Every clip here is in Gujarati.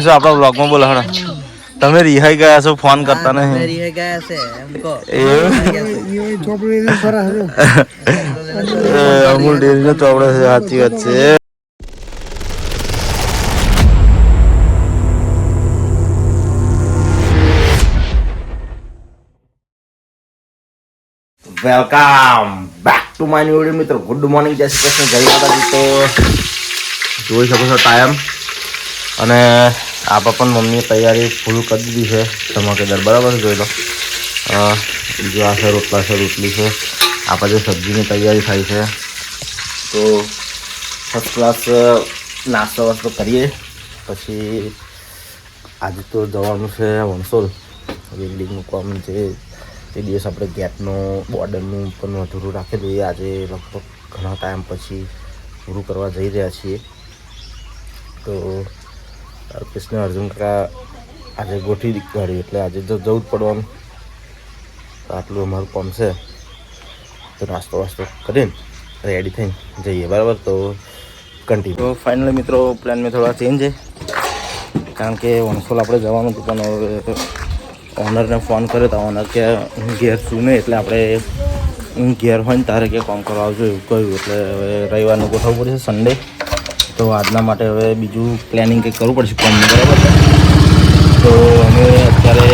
શું આપણા બ્લોગમાં બોલો હણા તમે રિહાઈ ગયા છો ફોન કરતા નહીં રિહાઈ ગયા છે એમ કહો અમૂલ ડેરી નો ચોપડો છે સાચી વાત છે welcome back to my new video મિત્રો ગુડ મોર્નિંગ જય શ્રી કૃષ્ણ જય માતાજી તો જોઈ શકો છો ટાઈમ અને આપા પણ મમ્મીએ તૈયારી ફૂલ કરી દીધી છે ધમાકેદાર બરાબર જોઈ લો બીજું આ છે રોટલા છે રોટલી છે આપણે જે સબ્જીની તૈયારી થાય છે તો ફર્સ્ટ ક્લાસ નાસ્તો વાસ્તો કરીએ પછી આજે તો જવાનું છે વણસોલ બિલ્ડિંગનું કામ છે તે દિવસ આપણે ગેટનો બોર્ડરનું પણ અધૂરું રાખેલું એ આજે લગભગ ઘણા ટાઈમ પછી પૂરું કરવા જઈ રહ્યા છીએ તો કૃષ્ણ અર્જુન કાકા આજે ગોઠવી કાઢી એટલે આજે તો જવું જ પડવાનું આટલું અમારું કામ છે તો નાસ્તો વાસ્તો કરીને રેડી થઈને જઈએ બરાબર તો કન્ટિન્યુ તો ફાઇનલી મિત્રો પ્લાન મેં થોડા ચેન્જ છે કારણ કે વણસોલ આપણે જવાનું હતું પણ હવે ઓનરને ફોન કર્યો તો ઓનર કે હું ઘેર છું ને એટલે આપણે હું ઘેર હોય ને તારે કે કામ કરવા આવજો એવું કહ્યું એટલે હવે રવિવારનું ગોઠવવું પડશે સન્ડે તો આજના માટે હવે બીજું પ્લાનિંગ કંઈક કરવું પડશે કામનું બરાબર તો અમે અત્યારે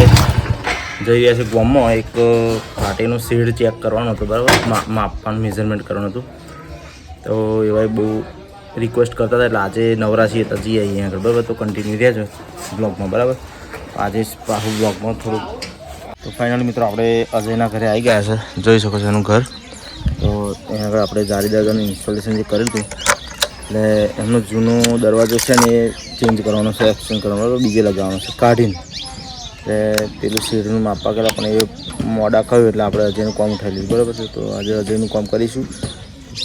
જઈ રહ્યા છીએ ગામમાં એક ઘાટીનું શેડ ચેક કરવાનું હતું બરાબર માપવાનું મેઝરમેન્ટ કરવાનું હતું તો એવા બહુ રિક્વેસ્ટ કરતા હતા એટલે આજે નવરા છીએ તો જઈએ અહીંયા આગળ બરાબર તો કન્ટિન્યુ રહ્યા છો બ્લોગમાં બરાબર આજે પાછું બ્લોગમાં થોડુંક તો ફાઇનલી મિત્રો આપણે અજયના ઘરે આવી ગયા છે જોઈ શકો છો એનું ઘર તો ત્યાં આગળ આપણે જારી દરવાજાનું ઇન્સ્ટોલેશન જે કરેલું હતું એટલે એમનો જૂનો દરવાજો છે ને એ ચેન્જ કરવાનો છે એક્સચેન્જ કરવાનો બીજે લગાવવાનો છે કાઢીને એટલે પેલું શેડનું માપવા કર્યા પણ એ મોડા કહ્યું એટલે આપણે અજયનું કામ ઉઠાવી લીધું બરાબર છે તો આજે અજયનું કામ કરીશું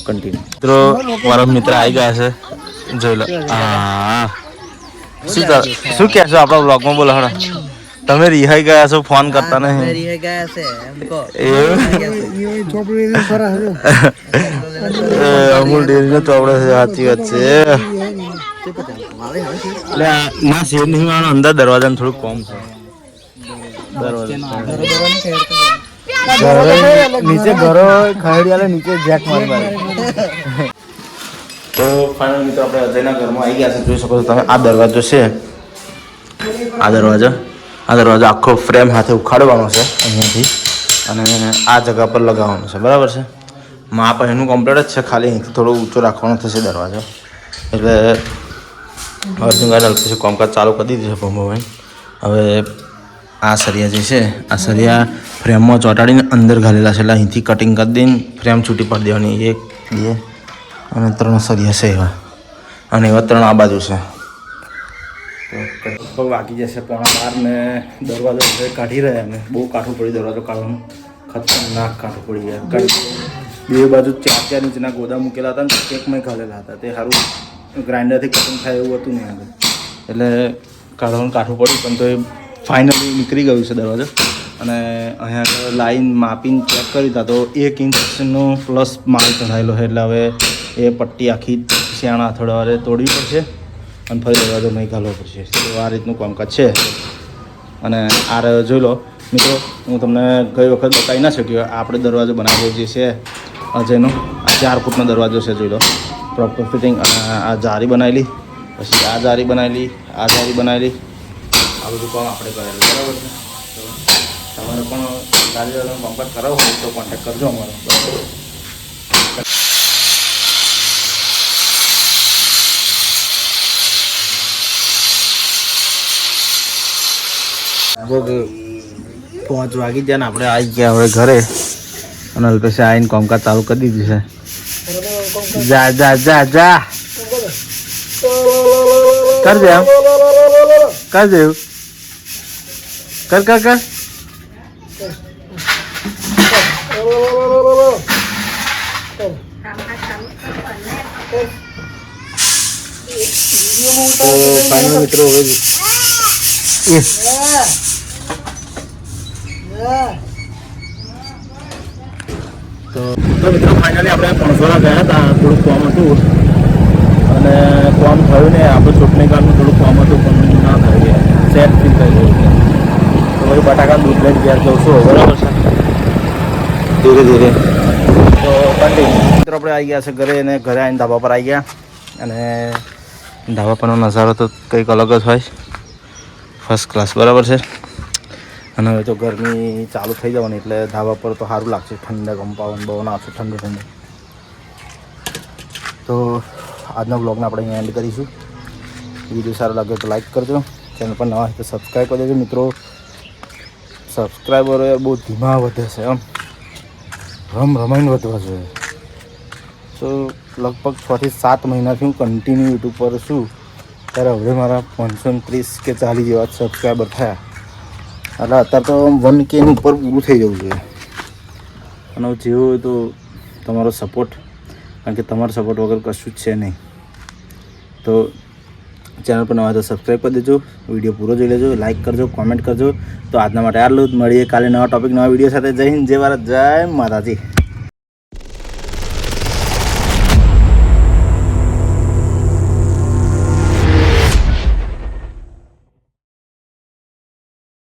કન્ટિન્યુ મિત્રો મારા મિત્ર આવી ગયા છે જોઈ લો હા શું કહે છો આપણા બ્લોગમાં બોલો હણા તમે રિહાઈ ગયા છો ફોન કરતા નહીં રિહાઈ ગયા છે એમ કહો અમૂલ ડેરી નો ચોપડો છે સાચી વાત છે એટલે ના શેર નહીં મારો અંદર દરવાજાને થોડું કોમ છે નીચે ઘરો ખરડી નીચે જેક મારી તો ફાઇનલ મિત્રો આપણે અજયના ઘરમાં આવી ગયા છે જોઈ શકો છો તમે આ દરવાજો છે આ દરવાજો આખો ફ્રેમ હાથે ઉખાડવાનો છે અહીંયાથી અને આ જગા પર લગાવવાનો છે બરાબર છે માપ એનું કમ્પ્લીટ જ છે ખાલી અહીંથી થોડો ઊંચો રાખવાનો થશે દરવાજો એટલે અર્જુનભાઈ અલ્પેશ કામકાજ ચાલુ કરી દીધું છે ભમોભાઈ હવે આ સરિયા જે છે આ સરિયા ફ્રેમમાં ચોંટાડીને અંદર ઘાલેલા છે એટલે અહીંથી કટિંગ કરી દઈને ફ્રેમ છૂટી પાડી દેવાની 1 2 અને 3 સરિયા છે એવા અને એવા 3 આ બાજુ છે તો વાગી જશે 11:30 ને દરવાજો કાઢી રહ્યા અમે બહુ કાઠું પડી દરવાજો કાઢવાનું ખતરનાક કાઠું પડી ગયા બે બાજુ 4 ઇંચના ગોદા મૂકેલા હતા ને એકમાં ઘાલેલા હતા તે સારું ગ્રાઇન્ડરથી કટિંગ થાય એવું હતું નહીં આગળ એટલે કાઢવાનું કાઠું પડ્યું પણ તો એ ફાઇનલી નીકળી ગયું છે દરવાજો અને અહીંયા આગળ લાઈન માપીને ચેક કરી હતા તો 1 ઇંચનો પ્લસ માલ ચઢાયેલો છે એટલે હવે એ પટ્ટી આખી શિયાળા અથડવારે તોડવી પડશે અને ફરી દરવાજો નહીં ઘાલવો પડશે તો આ રીતનું કામકાજ છે અને આ જોઈ લો મિત્રો હું તમને ગઈ વખત બતાવી ના શક્યો આપણે દરવાજો બનાવ્યો જે છે અજયનો આ 4 ફૂટનો દરવાજો છે જોઈ લો પ્રોપર ફિટિંગ આ જારી બનાવેલી પછી આ જારી બનાવેલી આ જારી બનાવેલી આ બધું કામ આપણે કરેલું બરાબર છે તો તમારે પણ જારીનો કામકાજ કરાવવો હોય તો કોન્ટેક્ટ કરજો અમારો લગભગ 5 વાગી ગયા ને આપણે આવી ગયા હવે ઘરે અને અલ્પેશે આવીને કામકાજ ચાલુ કરી દીધું છે જા જા જા જા કરજે એમ કરજે કર કર કર ફાઇનલ મિત્રો હવે તો મિત્રો ફાઇનલી આપણે પણસોલા ગયા હતા થોડુંક કામ હતું અને કામ થયું ને આપણે ચૂંટણી કામનું થોડુંક કામ હતું પણ ના થયું સેટ ફીલ થઈ ગયું છે. તો પછી બટાકા દૂધ લઈને ઘેર જઉં છું બરાબર છે ધીરે ધીરે. તો કન્ટિન્યુ મિત્રો આપણે આવી ગયા છે ઘરે અને ઘરે આવીને ધાબા પર આવી ગયા અને ધાબા પરનો નજારો તો કંઈક અલગ જ હોય ફર્સ્ટ ક્લાસ બરાબર છે. અને હવે તો ગરમી ચાલુ થઈ જવાની એટલે ધાબા પર તો સારું લાગશે ઠંડક પવન બવન આવશે ઠંડુ ઠંડુ. તો આજના બ્લોગને આપણે અહીંયા એન્ડ કરીશું. વિડીયો સારો લાગે તો લાઈક કરજો, ચેનલ પર નવા હોય તો સબસ્ક્રાઈબ કરી દેજો મિત્રો. સબસ્ક્રાઈબર બહુ ધીમા વધે છે એમ રમાઈને વધવા જોઈએ. તો લગભગ 6 થી 7 મહિનાથી હું કન્ટિન્યુ યુટ્યુબ પર છું ત્યારે હવે મારા 530 કે 40 જેવા સબસ્ક્રાઈબર થયા એટલે અત્યારે તો 1K ની ઉપર પૂરું થઈ જવું જોઈએ. અને જેવું હોય તો તમારો સપોર્ટ, કારણ કે તમારો સપોર્ટ વગર કશું જ છે નહીં. તો ચેનલ પર નવા તો સબસ્ક્રાઈબ કરી દેજો, વિડીયો પૂરો જોઈ લેજો, લાઇક કરજો, કોમેન્ટ કરજો. તો આજના માટે આટલું જ. મળીએ કાલે નવા ટોપિક નવા વિડીયો સાથે. જય હિન્દ, જય ભારત, જય માતાજી.